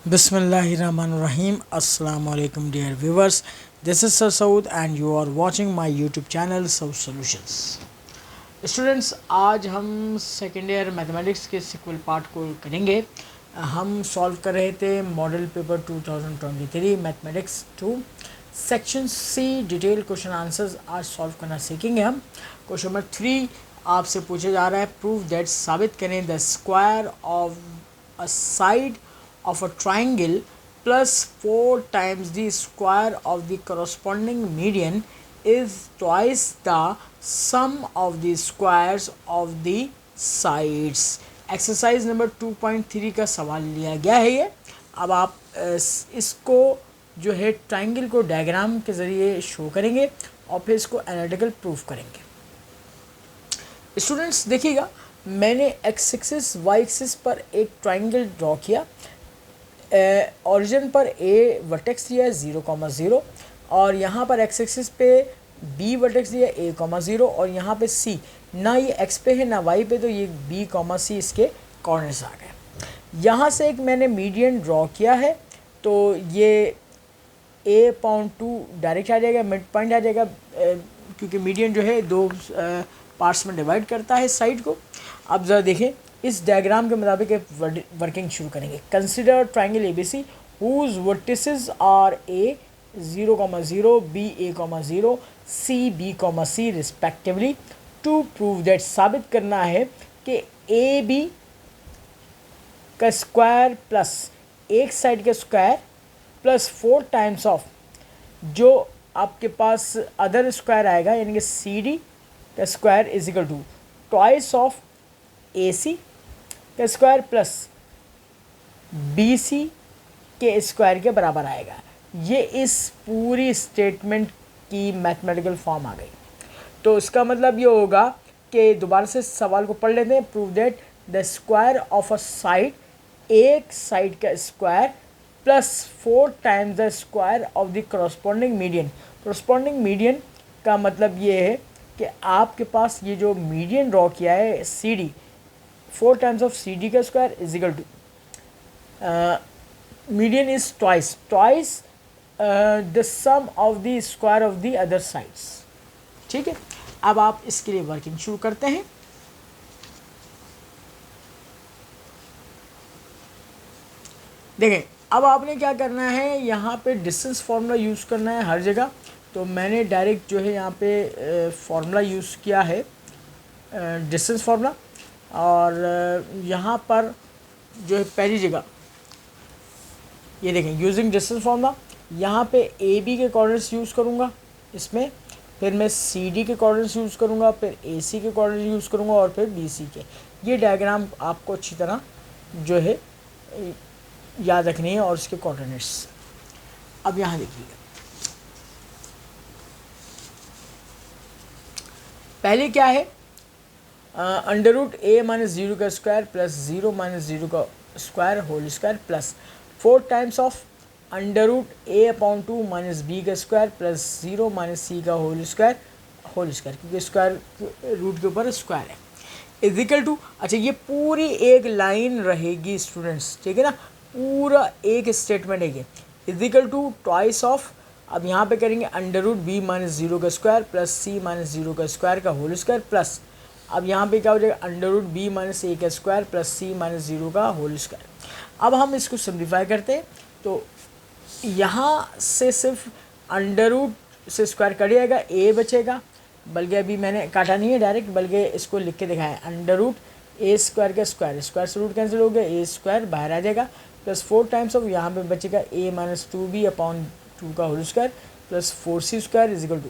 Bismillahirrahmanirrahim. Assalamu alaikum dear viewers. This is Sir Saud and you are watching my YouTube channel Saud Solutions. Students, आज हम second year mathematics के sequel part को करेंगे। हम solve कर रहे थे model paper 2023 mathematics 2 section C detail question answers आज सॉल्व करना सीखेंगे हम। क्वेश्चन नंबर 3 आपसे पूछा जा रहा है, प्रूव दैट साबित करें the square of a side of a triangle plus 4 times the square of the corresponding median is twice the sum of the squares of the sides। Exercise number 2.3 का सवाल लिया गया है ये। अब आप इसको जो है ट्राइंगल को डायग्राम के ज़रिए शो करेंगे और फिर इसको एनालिटिकल प्रूफ करेंगे। स्टूडेंट्स देखिएगा, मैंने एक्स एक्सिस वाई एक्सिस पर एक ट्राइंगल ड्रॉ किया। ओरिजिन पर ए वर्टेक्स दिया है 0,0 और यहाँ पर एक्स एक्सिस पे बी वर्टेक्स दिया है a,0 और यहाँ पे सी, ना ये एक्स पे है ना वाई पे, तो ये b, सी इसके कॉर्नर्स आ गए। यहाँ से एक मैंने मीडियन ड्रॉ किया है, तो ये a/2 डायरेक्ट आ जाएगा, मिड पॉइंट आ जाएगा, क्योंकि मीडियन जो है दो पार्ट्स में डिवाइड करता है साइड को। अब ज़रा देखें, इस डायग्राम के मुताबिक वर्किंग शुरू करेंगे। Consider triangle ABC whose vertices are a 0,0 b a,0 c b,c respectively to prove that साबित करना है कि AB का स्क्वायर प्लस एक साइड का स्क्वायर प्लस 4 टाइम्स ऑफ जो आपके पास अदर स्क्वायर आएगा, यानी कि CD का square is equal to twice of AC का स्क्वायर प्लस BC के स्क्वायर के बराबर आएगा। ये इस पूरी स्टेटमेंट की मैथमेटिकल फॉर्म आ गई। तो इसका मतलब ये होगा कि दोबारा से सवाल को पढ़ लेते हैं। Prove that the square of a side, एक साइड का square plus 4 times the square of the corresponding median. Corresponding median का मतलब ये है कि आपके पास ये जो मीडियन ड्रॉ किया है CD, 4 टाइम्स ऑफ CD का square is equal to median is twice the sum of the square of the other sides. ठीक है, अब आप इसके लिए वर्किंग शुरू करते हैं। देखें, अब आपने क्या करना है, यहाँ पे डिस्टेंस फार्मूला यूज़ करना है हर जगह। तो मैंने डायरेक्ट जो है यहाँ पे फार्मूला यूज़ किया है, डिस्टेंस फार्मूला। और यहाँ पर जो है पहली जगह ये देखें, यूजिंग डिस्टेंस फार्मूला, यहाँ पे AB के कॉर्नर्स यूज़ करूँगा इसमें, फिर मैं CD के कॉर्नर्स यूज़ करूँगा, फिर AC के कॉर्नर्स यूज़ करूँगा और फिर BC के। ये डायग्राम आपको अच्छी तरह जो है याद रखनी है और उसके कोऑर्डिनेट्स। अब यहाँ देखिएगा, पहले क्या है, अंडर रूट a माइनस 0 का स्क्वायर प्लस 0 माइनस 0 का square whole square plus 4 times of under root a/2 minus b का स्क्वायर प्लस 0 माइनस c का होल स्क्वायर क्योंकि स्क्वायर रूट के ऊपर स्क्वायर है, इज इक्वल टू। अच्छा, ये पूरी एक लाइन रहेगी स्टूडेंट्स, ठीक है ना, पूरा एक स्टेटमेंट है ये, is equal to twice of, अब यहाँ पे करेंगे अंडर रूट b माइनस 0 का स्क्वायर प्लस c माइनस 0 का स्क्वायर का होल स्क्वायर प्लस, अब यहाँ पे क्या हो जाएगा, under root b minus a का स्क्वायर प्लस c माइनस 0 का होल स्क्वायर। अब हम इसको सिम्प्लीफाई करते हैं, तो यहाँ से सिर्फ अंडर रूट से स्क्वायर कट जाएगा, a बचेगा, बल्कि अभी मैंने काटा नहीं है डायरेक्ट, बल्कि इसको लिख के दिखाया है, अंडर रूट a स्क्वायर का स्क्वायर से रूट कैंसिल हो गया, a स्क्वायर बाहर आ जाएगा, प्लस 4 टाइम्स ऑफ यहाँ पे बचेगा a माइनस 2b/2 का whole square plus 4c square is equal to,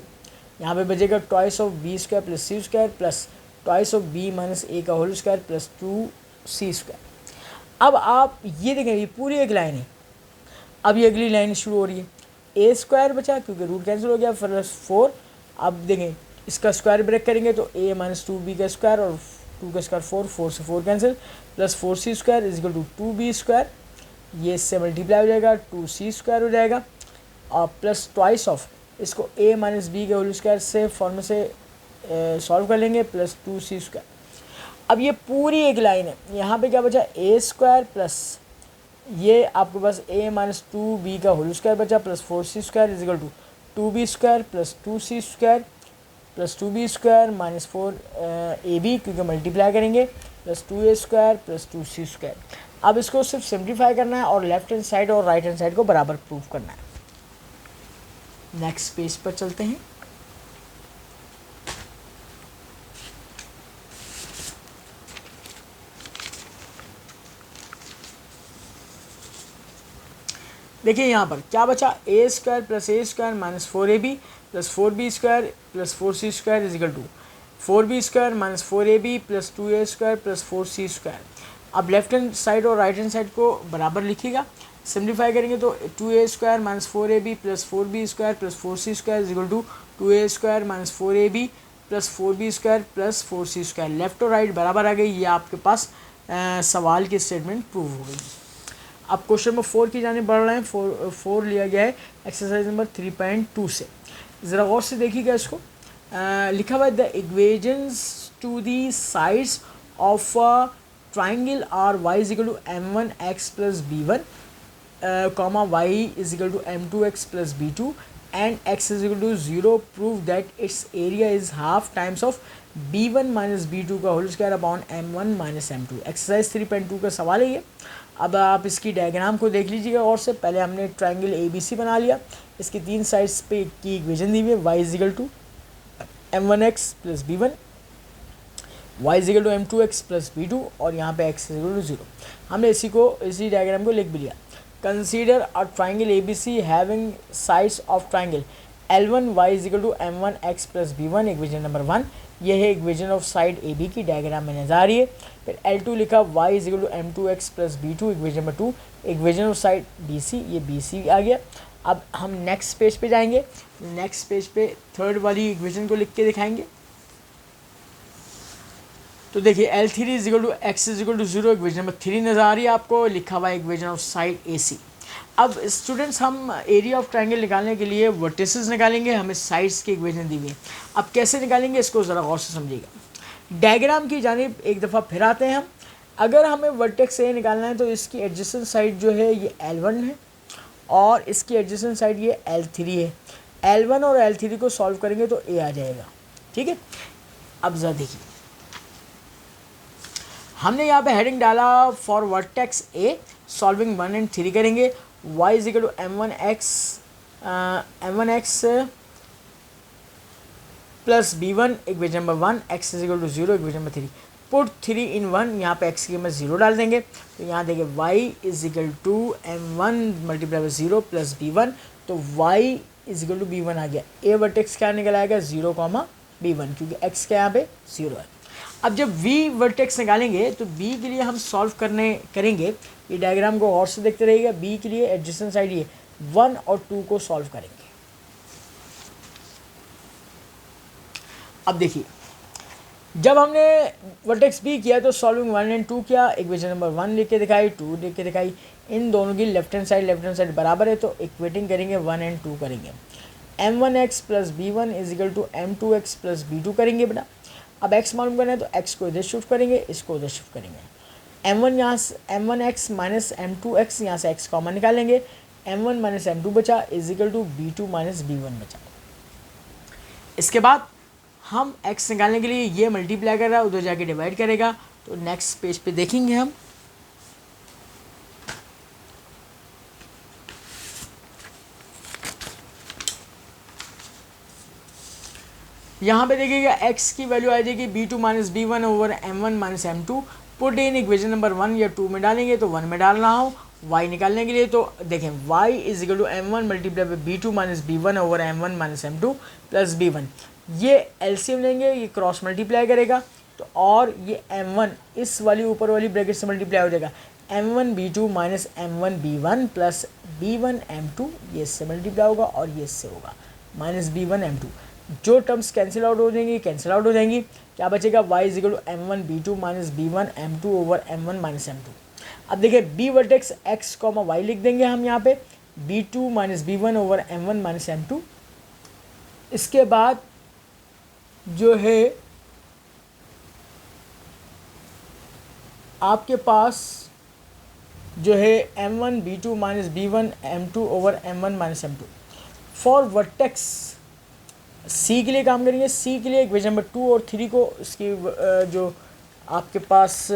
यहाँ पे बचेगा twice of b square plus c square plus twice of b minus a का whole square plus 2c square. अब आप ये देखें, ये पूरी एक लाइन है। अब ये अगली लाइन शुरू हो रही है, a स्क्वायर बचा क्योंकि रूट कैंसिल हो गया प्लस 4। अब देखें, इसका स्क्वायर ब्रेक करेंगे तो a माइनस 2b का स्क्वायर और 2 का स्क्वायर 4 से 4 cancel plus 4c square is equal to 2b square, ये इससे मल्टीप्लाई हो जाएगा 2c स्क्वायर हो जाएगा और प्लस ट्वाइस ऑफ इसको a माइनस b के होल स्क्वायर से फॉर्म से सॉल्व कर लेंगे प्लस 2c स्क्वायर। अब ये पूरी एक लाइन है, यहाँ पे क्या बचा, a स्क्वायर प्लस ये आपके पास a माइनस 2b का होल स्क्वायर बचा plus 4c square is equal to 2b square plus 2c square plus 2b square minus 4ab क्योंकि मल्टीप्लाई करेंगे plus 2a square plus 2c square. अब इसको सिर्फ simplify करना है और लेफ्ट हैंड साइड और राइट हैंड साइड को बराबर प्रूव करना है। नेक्स्ट पेज पर चलते हैं। देखिए यहाँ पर क्या बचा, a square plus a square minus 4ab plus 4b square plus 4c square is equal to 4b square minus 4ab plus 2a square plus 4c square. अब लेफ्ट हैंड साइड और राइट हैंड साइड को बराबर लिखिएगा, simplify करेंगे तो 2a square minus 4ab plus 4b square plus 4c square is equal to 2a square minus 4ab plus 4b square plus 4c square. Left और right बराबर आ गई, ये आपके पास सवाल की स्टेटमेंट प्रूव हो गई। अब क्वेश्चन नंबर 4 की जाने बढ़ रहे हैं। 4 लिया गया है एक्सरसाइज नंबर 3.2 से। ज़रा गौर से देखिएगा इसको। लिखा हुआ है the equations to the sides of triangle are y is equal to m1x plus b1 comma y is equal to m2x plus b2 and x is equal to 0 prove that its area is half times of b1 minus b2 का whole square upon m1 minus m2। Exercise 3.2 का सवाल है ये। अब आप इसकी diagram को देख लीजिएगा और से पहले हमने ट्रायंगल ABC बना लिया, इसकी 3 साइड्स पे की इक्वेशन दी हुई है y is equal to m1x plus b1, y is equal to m2x plus b2 और यहाँ पे x इज इक्वल टू 0। हमने इसी डायग्राम को लिख भी लिया। Consider a triangle ABC having sides of triangle L1 y is equal to m1x plus b1, equation number 1। ये है इक्वेशन ऑफ साइड AB की, डायग्राम में नजर आ रही है। फिर L2 लिखा y is equal to m2x plus b2, equation number 2। Equation of side BC, ये BC आ गया। अब हम नेक्स्ट पेज पे जाएंगे। नेक्स्ट पेज पे थर्ड वाली इक्वेशन को लिख के दिखाएंगे। तो देखिए L3 is equal to x is equal to 0, equation number 3 नजर आ रही है आपको, लिखा हुआ है इक्वेशन ऑफ साइड AC। अब स्टूडेंट्स हम एरिया ऑफ ट्रायंगल निकालने के लिए वर्टिसेस निकालेंगे, हमें साइड्स की इक्वेशन दी हुई है। अब कैसे निकालेंगे इसको ज़रा गौर से समझिएगा। डायग्राम की जानिब एक दफ़ा फिर आते हैं हम। अगर हमें वर्टेक्स ए निकालना है तो इसकी एडजेसेंट साइड जो है ये L1 है और इसकी एडजेसेंट साइड ये L3 है। L1 और L3 को सॉल्व करेंगे तो ए आ जाएगा, ठीक है। अब ज़रा देखिए, हमने यहाँ पे हेडिंग डाला for vertex A, solving 1 and 3 करेंगे। y is equal to m1x plus b1, equation number 1, x is equal to 0, equation number 3। Put 3 in 1, यहाँ पे x की कीमत 0 डाल देंगे तो यहाँ देखिए y is equal to m1 multiply by 0 plus b1, तो y is equal to b1 आ गया। ए वर्टेक्स क्या निकल आएगा 0, b1, क्योंकि x के यहाँ पे 0 है। अब जब v वर्टेक्स निकालेंगे तो b के लिए हम सॉल्व करेंगे। ये डायग्राम को और से देखते रहिएगा। b के लिए एडजेसेंट साइड ये 1 और 2 को सॉल्व करेंगे। अब देखिए, जब हमने वर्टेक्स b किया तो सॉल्विंग 1 एंड 2 किया, इक्वेशन नंबर 1 लिख के दिखाई, 2 लिख के दिखाई। इन दोनों की लेफ्ट हैंड साइड बराबर है तो इक्वेटिंग करेंगे, 1 एंड 2 करेंगे। m1x plus b1 is equal to m2x plus b2 करेंगे बेटा। अब x मालूम करना है तो x को इधर शिफ्ट करेंगे, इसको इधर शिफ्ट करेंगे। m1 यहाँ से m1x माइनस m2x, यहाँ से x कॉमन निकालेंगे। m1 माइनस m2 बचा is equal to b2 minus b1 बचा। इसके बाद हम x निकालने के लिए ये मल्टीप्लाई कर रहा है, उधर जाके डिवाइड करेगा। तो नेक्स्ट पेज पे देखेंगे हम। यहाँ पे देखिएगा x की वैल्यू आ जाएगी b2 minus b1 over m1 minus m2। Put in equation number 1 या 2 में डालेंगे तो 1 में डाल रहा हूँ। y निकालने के लिए तो देखें y is equal to m1 multiply by b2 minus b1 over m1 minus m2 plus b1। ये एलसीएम लेंगे, ये क्रॉस मल्टीप्लाई करेगा तो और ये m1 इस वाली ऊपर वाली ब्रैकेट से मल्टीप्लाई हो जाएगा। m1 b2 minus m1 b1 plus b1 m2, ये इससे मल्टीप्लाई होगा और ये इससे होगा माइनस b1 m2। जो टर्म्स कैंसिल आउट हो जाएंगी, क्या बचेगा y is equal to m1 b2 minus b1 m2 over m1 minus m2। अब देखिए b vertex x comma y लिख देंगे हम यहाँ पे, b2 minus b1 over m1 minus m2। इसके बाद जो है आपके पास जो है m1 b2 minus b1 m2 over m1 minus m2। For vertex C के लिए काम करेंगे। सी के लिए इक्वेशन नंबर 2 और 3 को इसकी जो आपके पास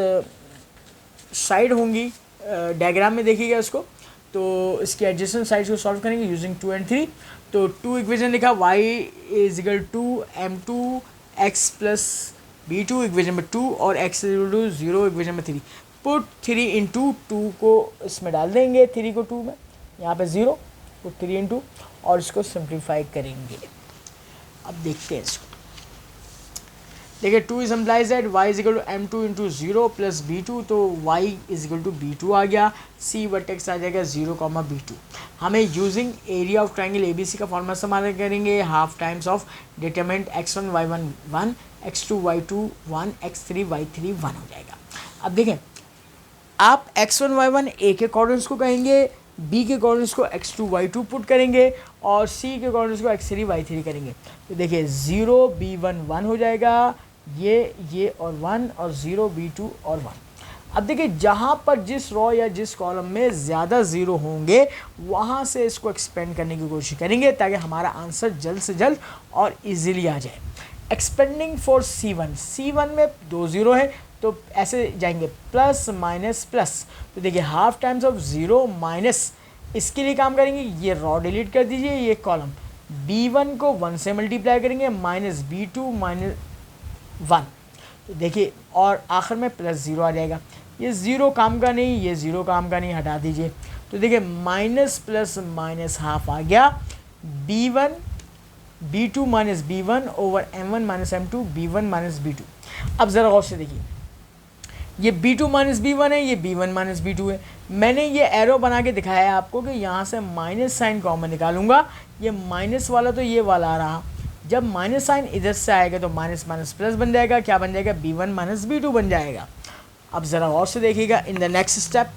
साइड होंगी डायग्राम में देखिएगा इसको, तो इसकी एडजेसेंट साइड्स को सॉल्व करेंगे यूजिंग 2 एंड 3। तो 2 इक्वेशन लिखा y is equal to m2 x plus b2 equation number 2 और x is equal to 0 equation number 3। Put 3 into 2 को इसमें डाल देंगे, 3 को 2 में, यहाँ पे 0, पुट 3 इंटू, और इसको सिंप्लीफाई करेंगे। अब देखते हैं इसको। देखिए 2 is implies that y is equal to m2 into 0 plus b2, तो y is equal to b2 आ गया। c वर्टेक्स आ जाएगा 0, b2। हमें using area of triangle ABC का फॉर्मूला इस्तेमाल करेंगे। Half times of determinant x1 y1 1, x2 y2 1, x3 y3 1 हो जाएगा। अब देखें, आप x1 y1 a के कोऑर्डिनेट्स को कहेंगे, b के कोऑर्डिनेट्स को x2 y2 पुट करेंगे और c के कोऑर्डिनेट्स को x3 y3 करेंगे। तो देखिए 0 b1 1 हो जाएगा, ये और 1 और 0 b2 और 1। अब देखिए जहाँ पर जिस रो या जिस कॉलम में ज़्यादा ज़ीरो होंगे वहाँ से इसको एक्सपेंड करने की कोशिश करेंगे ताकि हमारा आंसर जल्द से जल्द और इजीली आ जाए। एक्सपेंडिंग फॉर C1 में 2 ज़ीरो है तो ऐसे जाएंगे प्लस माइनस प्लस। तो देखिए हाफ टाइम्स ऑफ 0 माइनस, इसके लिए काम करेंगे, ये रॉ डिलीट कर दीजिए, ये कॉलम b1 को 1 से मल्टीप्लाई करेंगे माइनस b2 माइनस 1। तो देखिए और आखिर में प्लस 0 आ जाएगा। ये 0 काम का नहीं, ये 0 काम का नहीं, हटा दीजिए। तो देखिए माइनस प्लस माइनस हाफ आ गया, b1 b2 minus b1 over m1 minus m2 b1 minus b2। अब ज़रा गौर से देखिए, ये b2 माइनस b1 है, ये b1 माइनस b2 है। मैंने ये एरो बना के दिखाया है आपको कि यहाँ से माइनस साइन कॉमन निकालूंगा, ये माइनस वाला तो ये वाला आ रहा, जब माइनस साइन इधर से आएगा तो माइनस माइनस प्लस बन जाएगा, क्या बन जाएगा, b1 माइनस b2 बन जाएगा। अब ज़रा और से देखिएगा इन द नेक्स्ट स्टेप।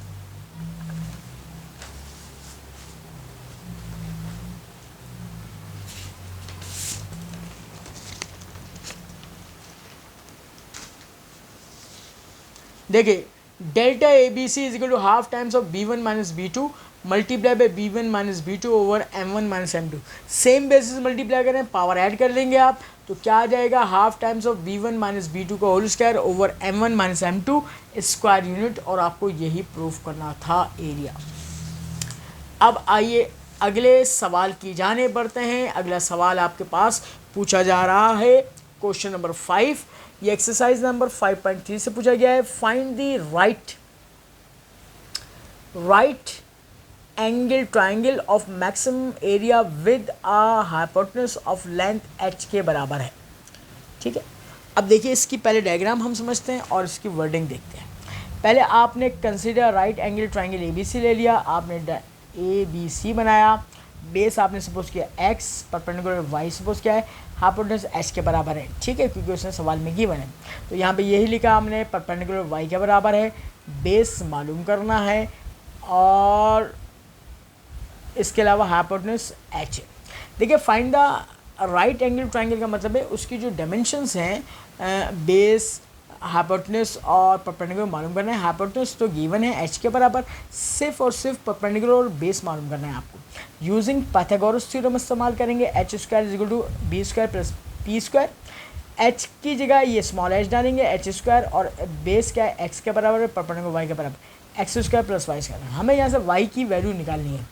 देखिए delta ABC is equal to half times of b1 minus b2 multiply by b1 minus b2 over m1 minus m2। Same bases multiply करें, पावर ऐड कर लेंगे आप, तो क्या आ जाएगा, half times of b1 minus b2 का whole square over m1 minus m2 square unit, और आपको यही प्रूफ करना था एरिया। अब आइए अगले सवाल की जाने बढ़ते हैं। अगला सवाल आपके पास पूछा जा रहा है क्वेश्चन नंबर 5, ये एक्सरसाइज नंबर 5.3 से पूछा गया है। Find the right angle triangle of maximum area with a hypotenuse of length h के बराबर है। ठीक है, अब देखिए इसकी पहले डायग्राम हम समझते हैं और इसकी वर्डिंग देखते हैं। पहले आपने consider right angle triangle ABC ले लिया, आपने ABC बनाया, बेस आपने सपोज किया x, परपेंडिकुलर y सपोज किया है, हाइपोटेन्यूज h के बराबर है। ठीक है, क्योंकि उसने सवाल में गिवन है, तो यहाँ पे यही लिखा हमने, परपेंडिकुलर y के बराबर है, बेस मालूम करना है और इसके अलावा हाइपोटेन्यूज h है। देखिए find the right angle triangle का मतलब है उसकी जो डायमेंशंस हैं, बेस, हाइपोटेन्यूज और परपेंडिकुलर मालूम करना है। हाइपोटेन्यूज तो गिवन है h के बराबर, सिर्फ और सिर्फ परपेंडिकुलर और बेस मालूम करना है आपको। यूजिंग पाइथागोरस थ्योरम इस्तेमाल करेंगे, h square is equal to b square plus p square. h की जगह ये स्मॉल h डालेंगे, h स्क्वायर, और बेस क्या है, x के बराबर है, परपेंडिकुलर y के बराबर, x square plus y square. हमें यहाँ से y की वैल्यू निकालनी है,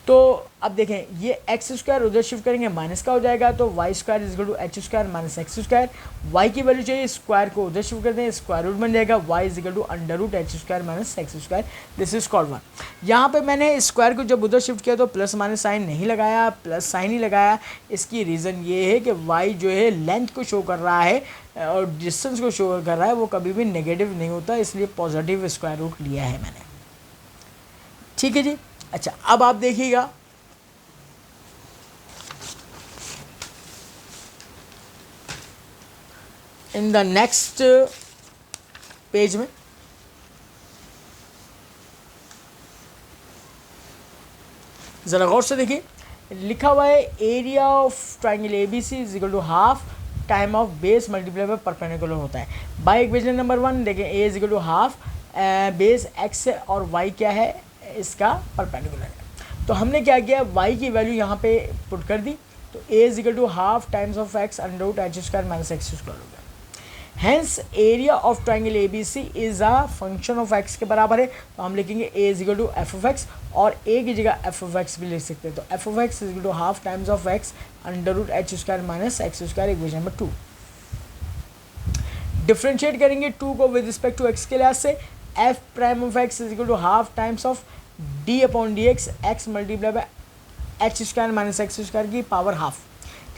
तो अब देखें ये एक्स स्क्वायर उधर शिफ्ट करेंगे माइनस का हो जाएगा, तो y square is equal to h square minus x square. Y की वैल्यू चाहिए, स्क्वायर को उधर शिफ्ट कर दें, स्क्वायर रूट बन जाएगा, y is equal to under root h square minus x square. This is called 1। यहाँ पे मैंने स्क्वायर को जब उधर शिफ्ट किया तो प्लस माइनस साइन नहीं लगाया, प्लस साइन ही लगाया। इसकी रीज़न ये है कि वाई जो है लेंथ को शो कर रहा है और डिस्टेंस को शो कर रहा है, वो कभी भी नेगेटिव नहीं होता, इसलिए पॉजिटिव स्क्वायर रूट लिया है मैंने। ठीक है जी। अच्छा, अब आप देखिएगा इन द नेक्स्ट पेज में ज़रा गौर से देखिए, लिखा हुआ है area of triangle ABC is equal to half time of base multiply by perpendicular होता है। बाय इक्वेशन नंबर 1 देखें, a is equal to half base x और वाई क्या है, इसका परपेंडिकुलर है। तो हमने क्या किया, वाई की वैल्यू यहाँ पे पुट कर दी, तो a is equal to half times of x under root h square minus x square हो गया। Hence area of triangle a b c is a function of x के बराबर है, तो हम लिखेंगे a is equal to f of x, और a की जगह एफ ऑफ एक्स भी लिख सकते हैं, तो f of x is equal to half times of x under root h square minus x square, equation number 2। Differentiate करेंगे 2 को विद रिस्पेक्ट टू एक्स के लिहाज से, f prime of x is equal to half times of d upon d x, x multiply by h square minus x square की power half.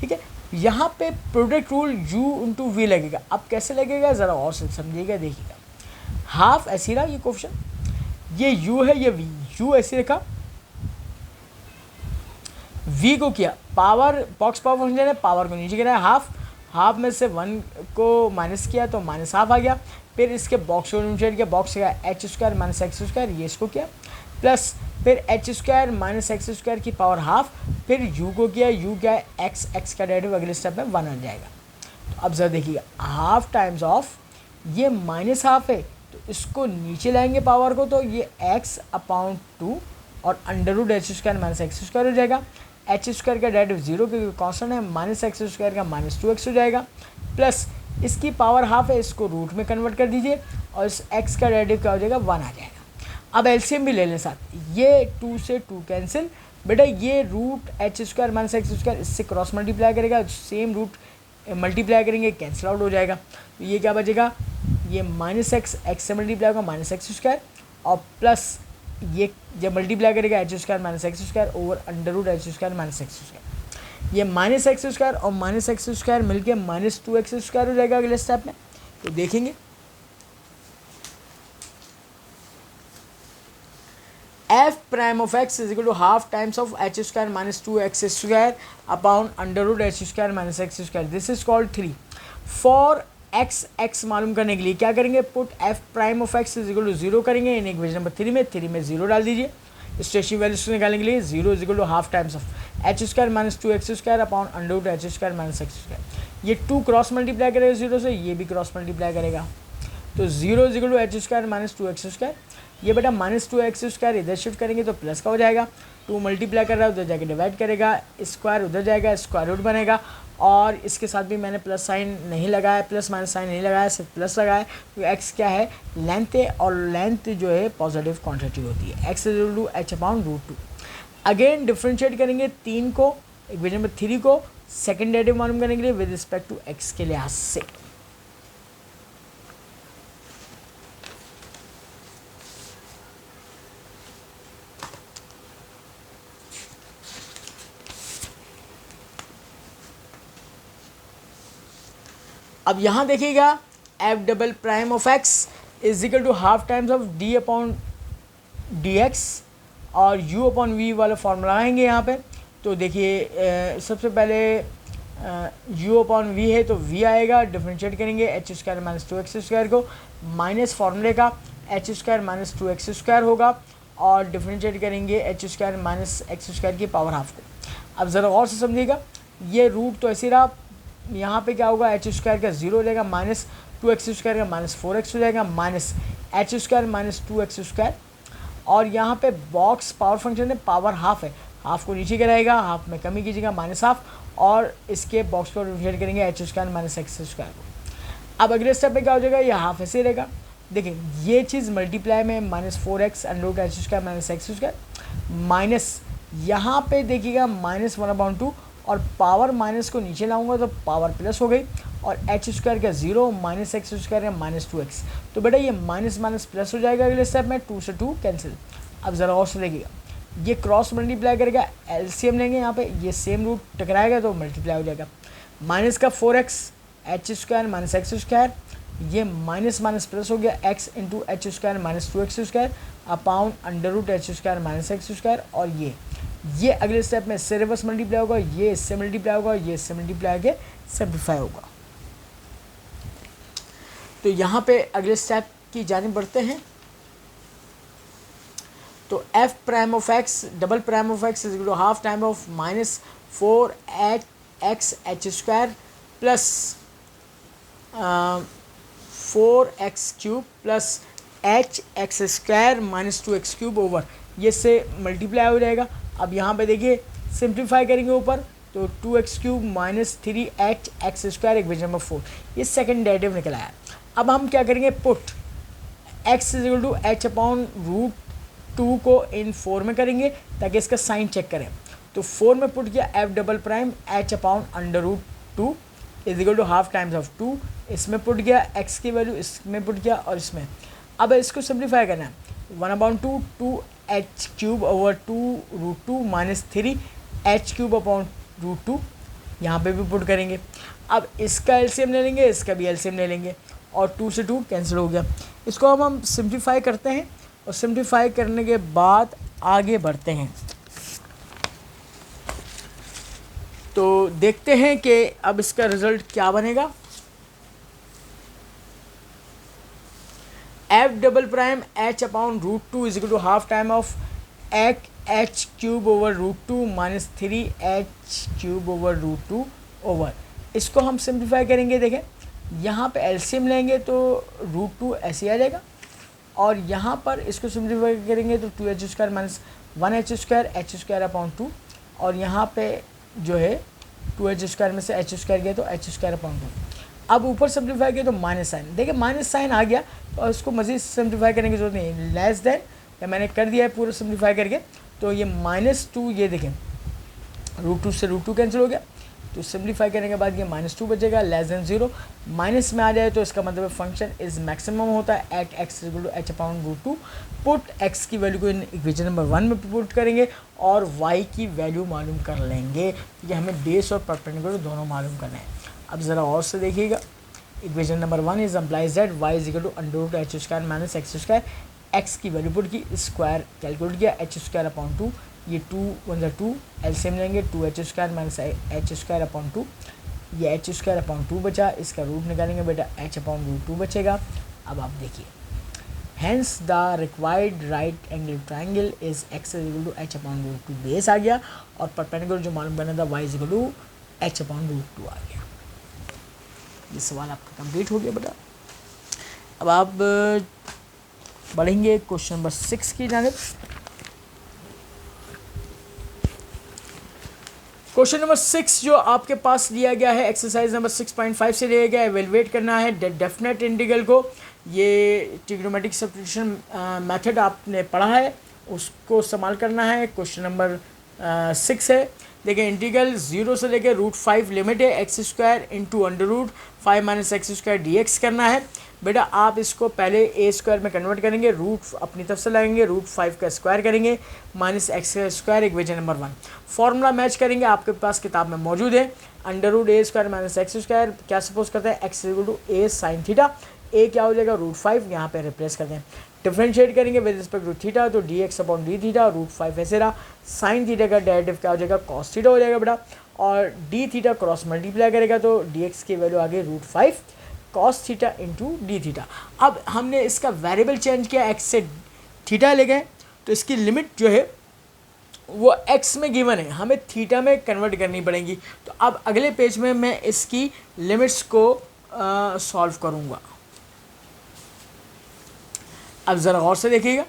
ठीक है, यहाँ पे product rule u into v लगेगा। अब कैसे लगेगा ज़रा और से समझिएगा, देखिएगा। हाफ ऐसी रहा ये क्वेश्चन, ये u है, ये v, u ऐसे रखा, v को किया पावर, बॉक्स पावर फंक्शन है, पावर को नीचे गिराया, हाफ में से 1 को माइनस किया तो माइनस हाफ आ गया, फिर इसके बॉक्स को नीचे किया, बॉक्स का H square minus x square, ये इसको किया, प्लस फिर H square minus x square की पावर हाफ, फिर u को किया, u क्या है एक्स का डेरिवेटिव अगले स्टेप में 1 आ जाएगा। तो अब जरा देखिएगा, हाफ टाइम्स ऑफ ये माइनस हाफ है, तो इसको नीचे लाएंगे पावर को, तो ये x अपॉन 2 और under root h square minus x square हो जाएगा। एच स्क्वायर का डेरिवेटिव 0 क्योंकि कॉन्स्टेंट है, माइनस एक्स स्क्वायर का माइनस 2x हो जाएगा, प्लस इसकी पावर हाफ है, इसको रूट में कन्वर्ट कर दीजिए, और इस x का डेरिवेटिव क्या हो जाएगा, 1 आ जाएगा। अब एलसीएम भी ले लें साथ, ये 2 से 2 कैंसिल, बेटा ये root h square minus x square इससे क्रॉस मल्टीप्लाई करेगा, सेम रूट मल्टीप्लाई करेंगे, कैंसिल आउट हो जाएगा, तो ये क्या बचेगा, ये माइनस एक्स से मल्टीप्लाई होगा माइनस एक्स स्क्वायर, और प्लस ये जब मल्टीप्लाई करेगा h square minus x square over under root h square minus x square, ये माइनस एक्स स्क्वायर और माइनस एक्स स्क्वायर मिलकर माइनस 2x स्क्वायर हो जाएगा अगले स्टेप में। तो देखेंगे f prime of x is equal to half times of h square minus 2x square upon under root h square minus x square, this is called 3। For x मालूम करने के लिए क्या करेंगे, put f prime of x is equal to 0 करेंगे इन equation number 3 में 0 डाल दीजिए। स्टेशनरी वैल्यूज निकालने के लिए 0 is equal to half times of h square minus 2x square upon under root h square minus x square, ये 2 cross multiply करेगा 0 से, ये भी क्रॉस मल्टीप्लाई करेगा, तो 0 is equal to h square minus 2x square, ये बेटा minus 2x square इधर शिफ्ट करेंगे तो प्लस का हो जाएगा, 2 मल्टीप्लाई कर रहा है उधर जाके डिवाइड करेगा, स्क्वायर उधर जाएगा, स्क्वायर रूट बनेगा, और इसके साथ भी मैंने प्लस साइन नहीं लगाया, प्लस माइनस साइन नहीं लगाया, सिर्फ प्लस लगाया, तो x क्या है, लेंथ है, और लेंथ जो है पॉजिटिव क्वांटिटी होती है, x is equal to h upon root 2। Again differentiate करेंगे 3 को, इक्वेशन नंबर 3 को सेकेंड डेरिवेटिव मालूम करने के लिए विद रिस्पेक्ट टू x के लिहाज से। अब यहाँ देखिएगा f double prime of x is equal to half times of d upon d x, और यू अपॉन वी वाला फॉर्मूला आएंगे यहाँ पे। तो देखिए सबसे पहले यू अपॉन वी है तो वी आएगा, डिफ्रेंशिएट करेंगे H square minus 2x square को, माइनस फॉर्मूले का H square minus 2x square होगा, और डिफ्रेंशिएट करेंगे H square minus x square की पावर हाफ को। अब ज़रा और से समझिएगा, ये रूट तो ऐसे रहा, यहाँ पे क्या होगा, एच स्क्वायर का 0 हो जाएगा, माइनस 2x स्क्वायर का माइनस 4x हो जाएगा, minus H square minus 2x square, और यहाँ पे बॉक्स पावर फंक्शन है, पावर हाफ है, हाफ को नीचे गिराएगा, हाफ में कमी कीजिएगा माइनस हाफ, और इसके बॉक्स को डिफरेंशिएट करेंगे H square minus x square को। अब अगले स्टेप में क्या हो जाएगा, ये हाफ ऐसे रहेगा, देखिए ये चीज़ मल्टीप्लाई में minus 4x under root h square minus x square, minus यहाँ पे देखिएगा माइनस 1/2, और पावर माइनस को नीचे लाऊंगा तो पावर प्लस हो गई, और एच स्क्वायर का 0 माइनस एक्स स्क्वायर का माइनस 2x, तो बेटा ये माइनस माइनस प्लस हो जाएगा अगले स्टेप में, 2 से 2 कैंसिल। अब ज़रा और से देखिएगा, ये क्रॉस मल्टीप्लाई करेगा, एलसीएम लेंगे यहाँ पे, ये सेम रूट टकराएगा तो मल्टीप्लाई हो जाएगा, माइनस का 4x h square minus x square, ये माइनस माइनस प्लस हो गया, x into h square minus 2x square upon under root h square minus x square, और ये अगले स्टेप में इससे रिवर्स मल्टीप्लाई होगा, ये इससे मल्टीप्लाई होगा, ये इससे मल्टीप्लाई आगे सिंप्लीफाई होगा। तो यहाँ पे अगले स्टेप की जानिब बढ़ते हैं। तो f prime of x double prime of x is equal to half time of minus 4x h square plus 4x cube plus h x square minus 2x cube over, ये से मल्टीप्लाई हो जाएगा। अब यहाँ पे देखिए सिंप्लीफाई करेंगे ऊपर तो 2x cube minus 3h x square equation number 4, ये सेकंड डेरिवेटिव निकल आया। अब हम क्या करेंगे, put x is equal to h upon root 2 को इन 4 में करेंगे ताकि इसका साइन चेक करें। तो 4 में पुट किया f double prime h upon under root 2 is equal to half times of 2, इसमें पुट किया x की वैल्यू, इसमें पुट किया और इसमें। अब इसको सिंप्लीफाई करना है, 1/2 2h cube over 2√2 minus 3h cube upon √2, यहाँ पे भी पुट करेंगे। अब इसका एलसीएम ले लेंगे, इसका भी एलसीएम ले लेंगे और 2 से 2 कैंसिल हो गया। इसको हम सिंप्लीफाई करते हैं और सिंप्लीफाई करने के बाद आगे बढ़ते हैं। तो देखते हैं कि अब इसका रिजल्ट क्या बनेगा। F double prime h upon √2 is equal to half time of h cube over √2 minus 3h cube over √2 over, इसको हम सिंप्लीफाई करेंगे। देखें यहाँ पे एलसीएम लेंगे तो √2 ऐसे आ जाएगा और यहाँ पर इसको सिंप्लीफाई करेंगे तो 2h square minus 1h square h square upon 2, और यहाँ पे जो है 2h स्क्वायर में से h स्क्वायर गया तो h स्क्वायर अपॉन 2। अब ऊपर सिंप्लीफाई किया तो माइनस साइन, देखिए माइनस साइन आ गया तो इसको मज़ीद सिंप्लीफाई करने की जरूरत नहीं है। लेस देन या मैंने कर दिया है पूरा सिंप्लीफाई करके, तो ये -2, ये देखें √2 से √2 कैंसिल हो गया, तो सिंप्लीफाई करने के बाद ये -2 बचेगा। लेस देन 0 माइनस में आ जाए तो इसका मतलब फंक्शन इज मैक्सिमम होता है at x equal to h upon √2। Put x की वैल्यू को इक्वेशन नंबर 1 में पुट करेंगे और y की वैल्यू मालूम कर लेंगे, ये हमें बेस और परपेंडिकुलर दोनों मालूम करना है। अब ज़रा और से देखिएगा, equation number 1 is implies that y is equal to under root h square minus x square, x की वैल्यू पुट की, स्क्वायर कैलकुलेट किया h स्क्वायर अपॉन 2, ये 2 1 2 एलसीएम लेंगे 2h square minus h square upon 2, ये h square upon 2 बचा, इसका root निकालेंगे बेटा h अपॉन √2 बचेगा। अब आप देखिए, hence the required right angle triangle is x is equal to h upon √2 base आ गया और परपेंडिकुलर जो मालूम करना था y is equal to h upon √2 आ गया। ये सवाल आपका कंप्लीट हो गया बेटा। अब आप बढ़ेंगे क्वेश्चन नंबर 6 की जानिब। क्वेश्चन नंबर 6 जो आपके पास लिया गया है एक्सरसाइज नंबर 6.5 से लिया गया है, एवेलुएट करना है डेफिनेट इंटीग्रल को। ये ट्रिग्नोमेट्रिक सब्स्टिट्यूशन मेथड आपने पढ़ा है, उसको इस्तेमाल करना है। क्वेश्चन नंबर 6 है, देखिए इंटीग्रल 0 से लेकर √5 लिमिट है x square into under root 5 minus x square dx करना है। बेटा आप इसको पहले ए स्क्वायर में कन्वर्ट करेंगे, रूट अपनी तरफ से लगाएंगे, √5 का स्क्वायर करेंगे minus x square equation number 1। Formula match करेंगे, आपके पास किताब में मौजूद है। Under root a square minus x square क्या सपोज करते हैं, x equal to a sine theta, a क्या हो जाएगा √5, यहाँ पे रिप्लेस करते हैं। डिफरेंशिएट करेंगे विद रिस्पेक्ट टू थीटा तो dx अपॉन डी थीटा, √5 ऐसे रहा। साइन थीटा का डेरिवेटिव क्या हो जाएगा, कॉस थीटा हो जाएगा बेटा, और डी थीटा क्रॉस मल्टीप्लाई करेगा तो dx की वैल्यू आ गई √5 cos theta into D theta. अब हमने इसका वेरिएबल चेंज किया, x से थीटा ले गए तो इसकी लिमिट जो है वो x में गिवन है, हमें थीटा में कन्वर्ट करनी पड़ेगी। तो अब अगले पेज में मैं इसकी लिमिट्स को सॉल्व करूँगा। अब ज़रा गौर से देखिएगा,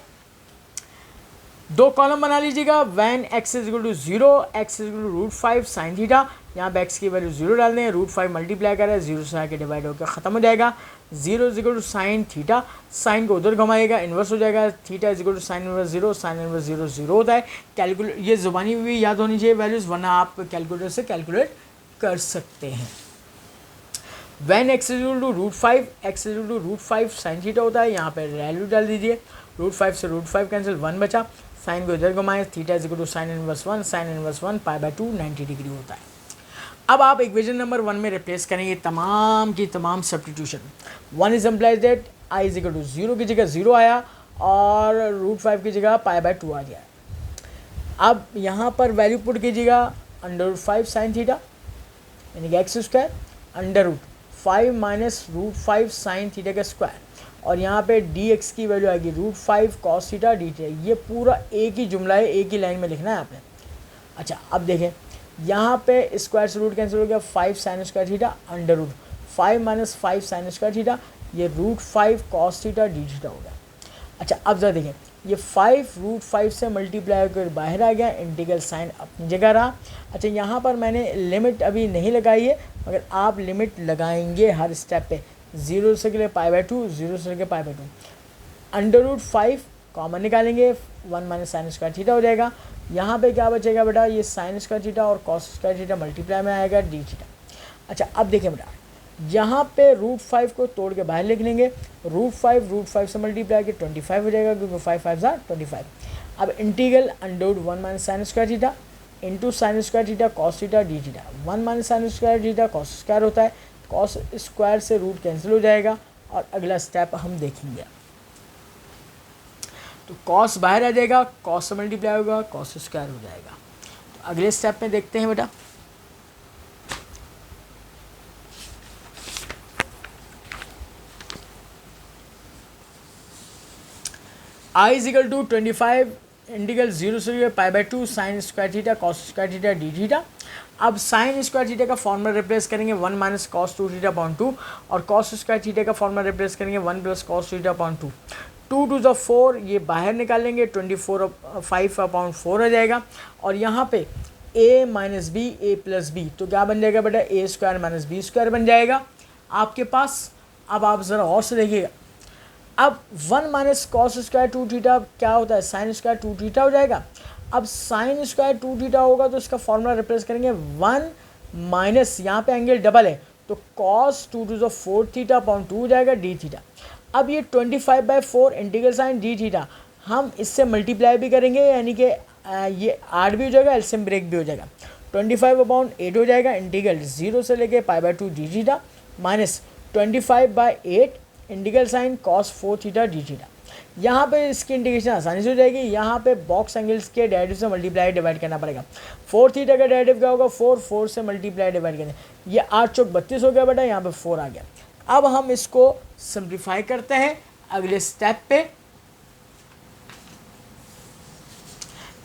दो कॉलम बना लीजिएगा। When x is equal to 0, x is equal to √5 sine theta, यहाँ पे x की वैल्यू 0 डाल दें, √5 मल्टीप्लाई करें, 0 से आके डिवाइड होकर ख़त्म हो जाएगा। 0 is equal to sine theta, sine को उधर घुमाएगा इन्वर्स हो जाएगा, theta is equal to sine inverse 0, sine inverse 0 0 होता है। कैलकुलेट, ये ज़ुबानी भी याद होनी चाहिए वैल्यूज़, वरना आप कैलकुलेटर से कैलकुलेट कर सकते हैं। When x is equal to √5, x is equal to √5 sine theta होता है, यहाँ पे वैल्यू डाल दीजिए, √5 से √5 कैंसिल, 1 बचा, साइन को इधर घुमाएं, theta is equal to sine inverse 1, sine inverse 1 π/2 90 degree होता है। अब आप इक्वेशन नंबर 1 में रिप्लेस करेंगे तमाम की तमाम substitution. 1 is implies that i is equal to 0 की जगह 0 आया और √5 की जगह π/2 आ गया। अब यहाँ पर वैल्यू पुट कीजिएगा, अंडर रूट 5 साइन थीटा यानी कि x square, under root 5 minus √5 sine theta का स्क्वायर, और यहाँ पे dx की वैल्यू आएगी √5 कॉस थीटा डी थीटा। ये पूरा एक ही जुमला है, एक ही लाइन में लिखना है आपने। अच्छा अब देखें, यहाँ पे स्क्वायर से रूट कैंसिल हो गया, 5 sign square theta √5 minus 5 sign square theta, ये √5 कॉस थीटा डी थीटा हो गया। अच्छा अब जरा देखें, ये 5√5 से मल्टीप्लाई होकर बाहर आ गया, इंटीग्रल साइन अपनी जगह रहा। अच्छा यहाँ पर मैंने लिमिट अभी नहीं लगाई है, मगर आप लिमिट लगाएंगे हर स्टेप पे। 0 से लेकर π/2, 0 से लेकर π/2। √5 कॉमन निकालेंगे, 1 माइनस साइन स्क्वायर थीटा हो जाएगा। यहाँ पे क्या बचेगा बेटा, ये साइन स्क्वायर थीटा और कॉस स्क्वायर थीटा मल्टीप्लाई में आएगा डी थीटा। अच्छा अब देखें बेटा, यहाँ पे √5 को तोड़ के बाहर लिख लेंगे, √5 से मल्टीप्लाई के 25 हो जाएगा, क्योंकि 5 5 25। अब integral √1 minus sign square theta into sine square theta cos theta d theta. 1 minus sign square theta cos square होता है, कॉस स्क्वायर से रूट कैंसिल हो जाएगा, और अगला स्टेप हम देखेंगे। तो कॉस बाहर आ जाएगा, कॉस से मल्टीप्लाई होगा, कॉस स्क्वायर हो जाएगा। तो अगले स्टेप में देखते हैं बेटा। I is equal to 25 integral 0 से π/2 sine square theta cos square theta d theta. अब साइन स्क्वायर थीटा का फॉर्मूला रिप्लेस करेंगे 1 माइनस कॉस 2 थीटा अपॉन 2, और कॉस स्क्वायर थीटा का फॉर्मूला रिप्लेस करेंगे 1 plus cos theta upon 2। 2 to the 4 ये बाहर निकालेंगे, 5 अपॉन 4 हो जाएगा, और यहाँ पे a minus b a plus b, तो क्या बन जाएगा बेटा, a square minus b square बन जाएगा आपके पास। अब आप ज़रा और से देखिएगा, अब 1 माइनस कॉस स्क्वायर 2 थीटा क्या होता है, साइन स्क्वायर 2 थीटा हो जाएगा। अब साइन स्क्वायर 2 थीटा होगा तो इसका फॉर्मूला रिप्लेस करेंगे 1 माइनस, यहाँ पे एंगल डबल है तो cos 2 to the 4 theta upon 2 हो जाएगा डी थीटा। अब ये 25/4 इंटीग्रल साइन डी थीटा हम इससे मल्टीप्लाई भी करेंगे, यानी कि ये 8 भी हो जाएगा, एलसीएम ब्रेक भी हो जाएगा। 25/8 हो जाएगा, इंटीग्रल 0 से लेके π/2 d theta minus 25/8 integral sine cos 4 theta d theta. यहाँ पे इसकी इंटीग्रेशन आसानी से हो जाएगी, यहाँ पे बॉक्स एंगल्स के डेरिवेटिव से मल्टीप्लाई डिवाइड करना पड़ेगा। 4 थीटा का डेरिवेटिव क्या होगा, 4 से मल्टीप्लाई डिवाइड करें, ये 8 चौक 32 हो गया बेटा, यहाँ पे 4 आ गया। अब हम इसको सिंप्लीफाई करते हैं अगले स्टेप पे।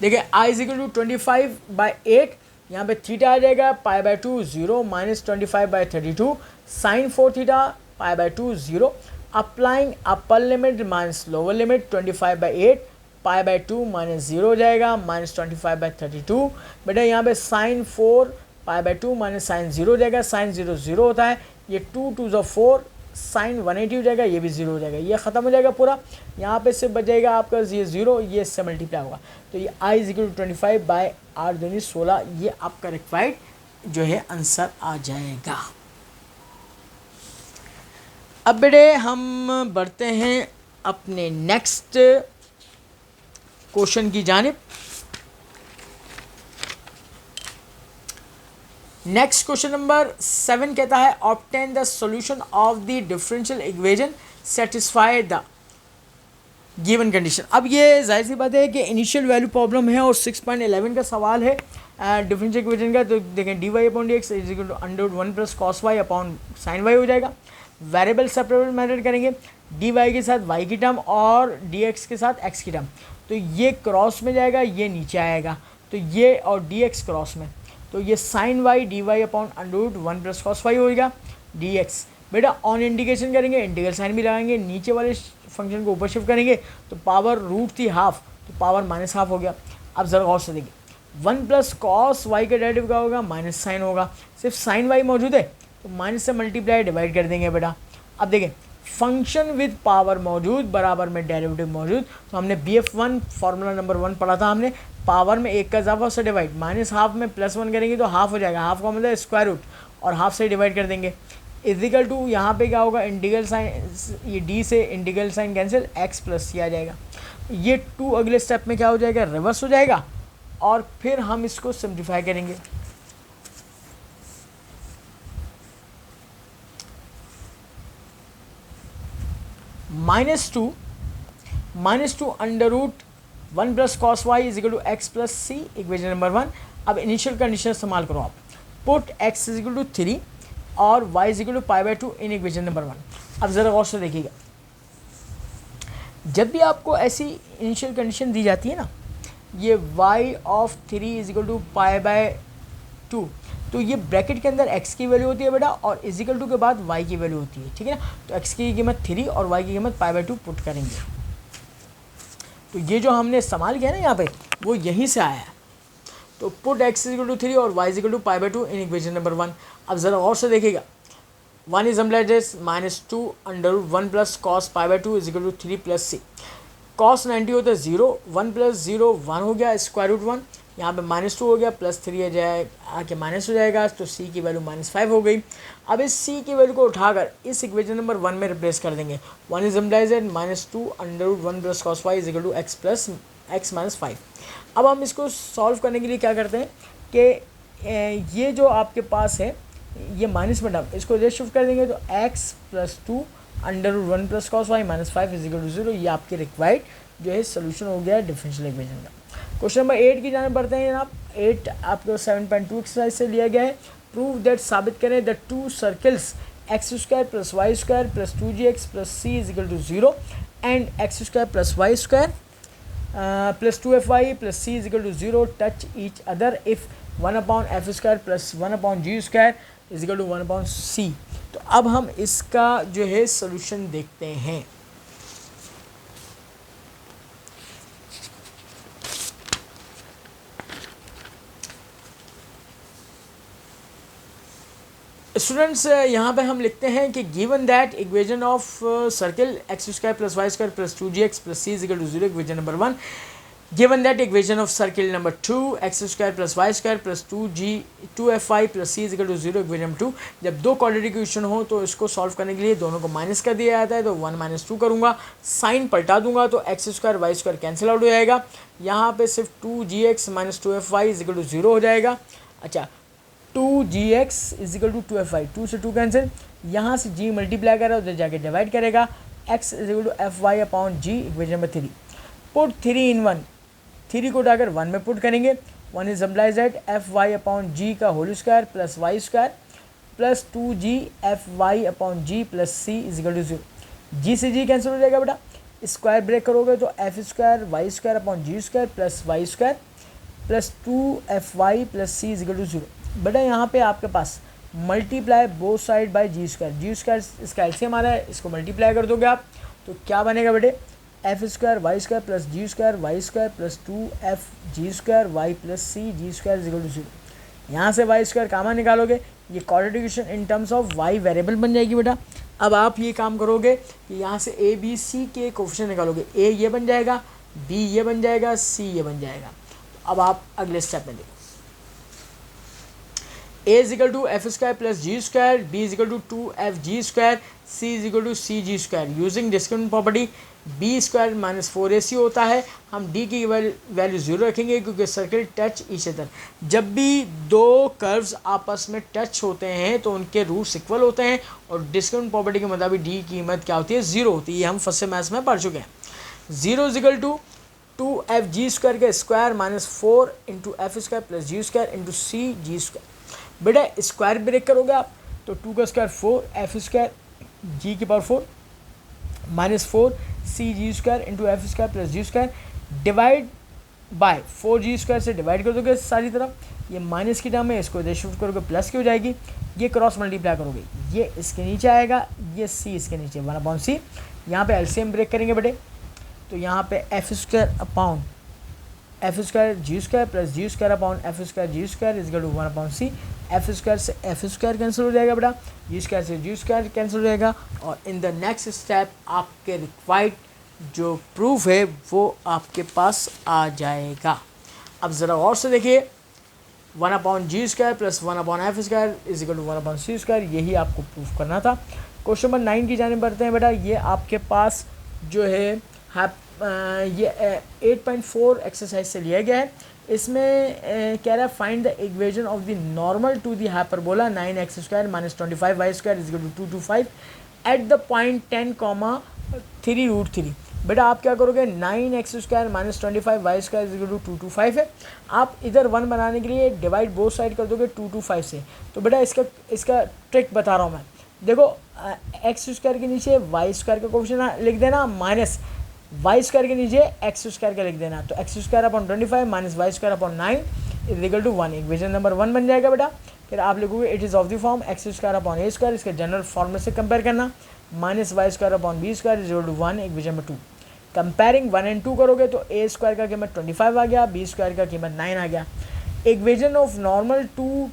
देखिए I इज इक्वल टू 25/8, यहाँ पे थीटा आ जाएगा π/2 0 minus 25/32 sine 4 theta π/2 0, applying upper limit minus lower limit 25/8 π/2 minus 0 हो जाएगा माइनस 25/32। बेटा यहाँ पे साइन 4 π/2 माइनस साइन 0 हो जाएगा, साइन 0 0 होता है, ये 2 टू द 4 साइन 180 हो जाएगा, ये भी 0 हो जाएगा, ये ख़त्म हो जाएगा पूरा। यहाँ पे से बचेगा आपका ये 0, ये इससे मल्टीप्लाई होगा, तो ये I इज इक्वल टू 25/8 दूनी 16, ये आपका रिक्वायर्ड जो है आंसर आ जाएगा। अब बेटे हम बढ़ते हैं अपने नेक्स्ट क्वेश्चन की जानिब। नेक्स्ट क्वेश्चन नंबर 7 कहता है obtain the solution of the differential equation satisfy the given condition. अब ये जाहिर सी बात है कि इनिशियल वैल्यू प्रॉब्लम है और 6.11 का सवाल है डिफरेंशियल इक्वेशन का। तो देखें dy upon d x is equal to √1 plus cos y upon sine y हो जाएगा। वेरिएबल सेपरेबल मेथड करेंगे, dy के साथ y की टर्म और dx के साथ x की टर्म, तो ये क्रॉस में जाएगा, ये नीचे आएगा, तो ये और dx क्रॉस में, तो ये sine y dy upon √1 plus cos y होगा dx। बेटा ऑन इंटीग्रेशन करेंगे, इंटीग्रल साइन भी लगाएंगे, नीचे वाले फंक्शन को ऊपर शिफ्ट करेंगे तो पावर रूट थी हाफ, तो पावर माइनस हाफ हो गया। अब ज़रा गौर से देखिए, 1 प्लस कॉस वाई का डेरिवेटिव क्या होगा, माइनस साइन होगा, सिर्फ साइन वाई मौजूद है तो माइनस से मल्टीप्लाई डिवाइड कर देंगे बेटा। अब देखें फंक्शन विद पावर मौजूद बराबर में डेरिवेटिव मौजूद, तो हमने BF1 फार्मूला नंबर 1 पढ़ा था हमने, पावर में 1 का इजाफा से डिवाइड, माइनस हाफ में +1 करेंगे तो हाफ हो जाएगा, हाफ का मतलब स्क्वायर रूट, और हाफ से डिवाइड कर देंगे इजिकल टू यहाँ पे क्या होगा, इंटीग्रल साइन, ये डी से integral sine cancel, x plus c आ जाएगा, ये 2 अगले स्टेप में क्या हो जाएगा, रिवर्स हो जाएगा, और फिर हम इसको सिंप्लीफाई करेंगे। -2 √1 plus cos y is equal to x plus c, equation number 1। अब इनिशियल कंडीशन इस्तेमाल करो आप, put x is equal to 3 और y is equal to π/2 in equation number 1। अब ज़रा गौर से देखिएगा, जब भी आपको ऐसी इनिशियल कंडीशन दी जाती है ना, ये y of 3 is equal to π/2, तो ये ब्रैकेट के अंदर x की वैल्यू होती है बेटा, और इजिकल टू के बाद y की वैल्यू होती है, ठीक है ना। तो x की कीमत 3 और y की कीमत π/2 पुट करेंगे। तो ये जो हमने इस्तेमाल किया ना यहाँ पे वो यहीं से आया है। तो पुट x इक्वल टू 3 और y equal to pi by 2 in equation number 1। अब ज़रा और से देखिएगा, 1 is implied minus 2 under root 1 plus cos pi by 2 is equal to 3 plus c. Cos 90 होता है 0, 1 प्लस 0 1 हो गया, स्क्वायर रूट 1, यहाँ पे -2 हो गया, प्लस 3 आ जाए आके माइनस हो जाएगा, तो सी की वैल्यू -5 हो गई। अब इस सी की वैल्यू को उठाकर इस इक्वेशन नंबर 1 में रिप्लेस कर देंगे। 1 is implied -2 under root 1 plus cos y is equal to x plus x minus 5। अब हम इसको सॉल्व करने के लिए क्या करते हैं कि ये जो आपके पास है ये माइनस में डब इसको इधर शिफ्ट कर देंगे, तो x plus 2 under root 1 plus cos y minus 5 is equal to 0। ये आपके रिक्वायर्ड जो है सोल्यूशन हो गया डिफरेंशियल इक्वेशन का। क्वेश्चन नंबर 8 की जाने बढ़ते हैं जनाब। 8 आपको 7.2 एक्सरसाइज से लिया गया है। प्रूव दैट, साबित करें the two circles x square plus y square plus 2gx plus c is equal to 0 and x square plus y square plus 2fy plus c is equal to 0 touch each other if 1/f square plus 1/g square is equal to 1/c। तो अब हम इसका जो है solution देखते हैं। Students यहाँ पे हम लिखते हैं कि given that equation of circle x square plus y square plus 2gx plus c is equal to 0, equation number 1। Given that equation of circle number 2 x square plus y square plus 2fy plus c is equal to 0, equation number 2। जब दो quadratic equation हो तो इसको solve करने के लिए दोनों को माइनस कर दिया जाता है, तो 1 माइनस 2 करूँगा, साइन पलटा दूंगा तो x square y square cancel out हो जाएगा। यहाँ पे सिर्फ 2gx minus 2fy is equal to 0 हो जाएगा। अच्छा, 2gx is equal to 2fy, 2 से 2 कैंसिल, यहाँ से g मल्टीप्लाई करेगा उधर जाके डिवाइड करेगा, x is equal to fy upon g, equation number 3। Put 3 in 1, 3 को उठाकर 1 में पुट करेंगे। 1 is implies that fy upon g का whole square plus y square plus 2g fy upon g plus c is equal to 0। g से g cancel हो जाएगा बेटा, square break करोगे तो f square y square upon g square plus y square plus 2fy plus c is equal to 0। बेटा यहाँ पे आपके पास multiply both side by g square इसका एलसीएम आ रहा है, इसको मल्टीप्लाई कर दोगे आप तो क्या बनेगा बेटे, f square y square plus g square y square plus 2f g square y plus c g square is equal to 0। यहाँ से वाई स्क्वायर कामा निकालोगे, ये quadratic equation in terms of y variable बन जाएगी बेटा। अब आप ये काम करोगे कि यहाँ से ए बी सी के कोफिशिएंट निकालोगे, ए ये बन जाएगा, बी ये बन जाएगा, सी ये बन जाएगा। अब आप अगले स्टेप में देखो, a is equal to f square plus g square, b is equal to 2fg square, c is equal to c square. Using discount property b square minus 4ac होता है। हम d की वैल्यू 0 रखेंगे क्योंकि circle touch each other. जब भी दो curves आपस में टच होते हैं तो उनके रूट्स इक्वल होते हैं और डिस्काउंट प्रॉपर्टी के मुताबिक d की कीमत क्या होती है, 0 होती है। ये हम फर्स्ट मैथ्स में पढ़ चुके हैं। 0 is equal to 2fg square के square minus 4 into f square plus g square into c g square. बेटा स्क्वायर ब्रेक करोगे आप तो 2 का स्क्वायर 4 एफ स्क्वायर जी की power 4 minus 4 c g square into f square plus g square divide by 4g square से divide कर दोगे सारी तरफ, ये माइनस की टर्म है, इसको इधर शिफ्ट करोगे प्लस की हो जाएगी, ये क्रॉस मल्टीप्लाई करोगे, ये इसके नीचे आएगा, ये सी इसके नीचे 1/c। यहाँ पे एलसीएम ब्रेक करेंगे बेटे, तो यहाँ पे f square upon f square g square plus g square upon f square g square is equal to 1/c। F square से एफ स्क्वायर कैंसिल हो जाएगा बेटा, जी स्क्वायर से जी स्क्वायर कैंसिल हो जाएगा, और इन द नेक्स्ट स्टेप आपके रिक्वायर्ड जो प्रूफ है वो आपके पास आ जाएगा। अब ज़रा और से देखिए, 1/g square plus 1/f square is equal to 1/c square, यही आपको प्रूफ करना था। क्वेश्चन नंबर 9 की जाने बढ़ते हैं बेटा। ये आपके पास जो है ये 8.4 एक्सरसाइज से लिया गया है। इसमें कह रहा है find the equation of the normal to the hyperbola 9x square minus 25y square is equal to 225 at the point 10,3√3। बेटा आप क्या करोगे, 9x square minus 25y square is equal to 225 है, आप इधर 1 बनाने के लिए डिवाइड बोथ साइड कर दोगे 225 से। तो बेटा इसका ट्रिक बता रहा हूँ मैं, देखो एक्स स्क्वायर के नीचे वाई स्क्वायर का कोफिशिएंट लिख देना, माइनस वाई स्क्वायर के नीचे एक्स स्क्वायर का लिख देना, तो x square upon 25 minus y square upon 9 is equal to 1, equation number 1 बन जाएगा बेटा। फिर आप लिखोगे it is of the form x square upon a square, इसके जनरल फॉर्म में से कंपेयर करना, minus y square upon b square is equal to 1, equation number 2। Comparing 1 and 2 करोगे तो ए स्क्वायर का कीमत 25 आ गया, बी स्क्वायर का कीमत 9 आ गया। Equation of normal to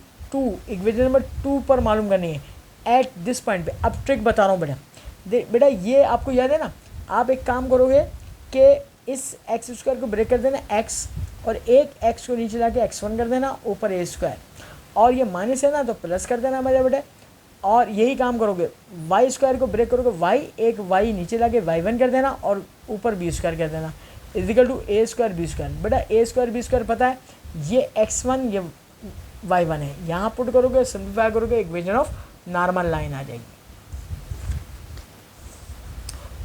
equation number 2 पर मालूम करनी है एट दिस पॉइंट पे। अब ट्रिक बता रहा हूँ बेटा ये आपको याद है ना। आप एक काम करोगे कि इस एक्स स्क्वायर को ब्रेक कर देना एक्स, और एक एक्स को नीचे लाके x1 कर देना, ऊपर ए स्क्वायर, और ये माइनस है ना तो प्लस कर देना मेरे बेटे। और यही काम करोगे, वाई स्क्वायर को ब्रेक करोगे, एक वाई नीचे लाके y1 कर देना और ऊपर बी स्क्वायर कर देना, is equal to a square b square. बेटा ए स्क्वायर बी स्क्वायर पता है, ये x1 ये y1 है, यहाँ पुट करोगे, सिंप्लीफाई करोगे, इक्वेशन ऑफ नॉर्मल लाइन आ जाएगी।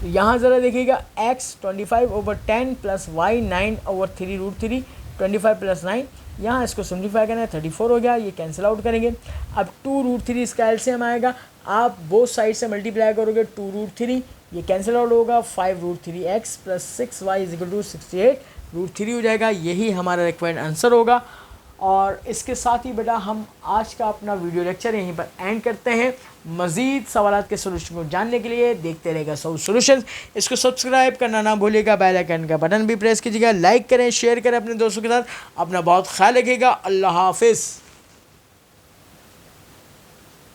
तो यहाँ ज़रा देखिएगा x 25/10 प्लस y 9/3√3, 25 प्लस 9, यहाँ इसको सिम्प्लीफाई करना है, 34 हो गया, ये कैंसिल आउट करेंगे। अब 2√3 इसका एलसीएम आएगा, आप बोथ साइड से मल्टीप्लाई करोगे 2√3, ये कैंसिल आउट होगा, 5√3x plus 6y is equal to 68√3 हो जाएगा। यही हमारा रिक्वायर्ड आंसर होगा। और इसके साथ ही बेटा हम आज का अपना वीडियो लेक्चर यहीं पर एंड करते हैं। मज़ीद सवालात के सोल्यूशन को जानने के लिए देखते रहेगा सॉल्यूशंस। इसको सब्सक्राइब करना ना भूलिएगा, बेल आइकन का बटन भी प्रेस कीजिएगा, लाइक करें, शेयर करें अपने दोस्तों के साथ। अपना बहुत ख्याल रखिएगा। अल्लाह हाफिज़।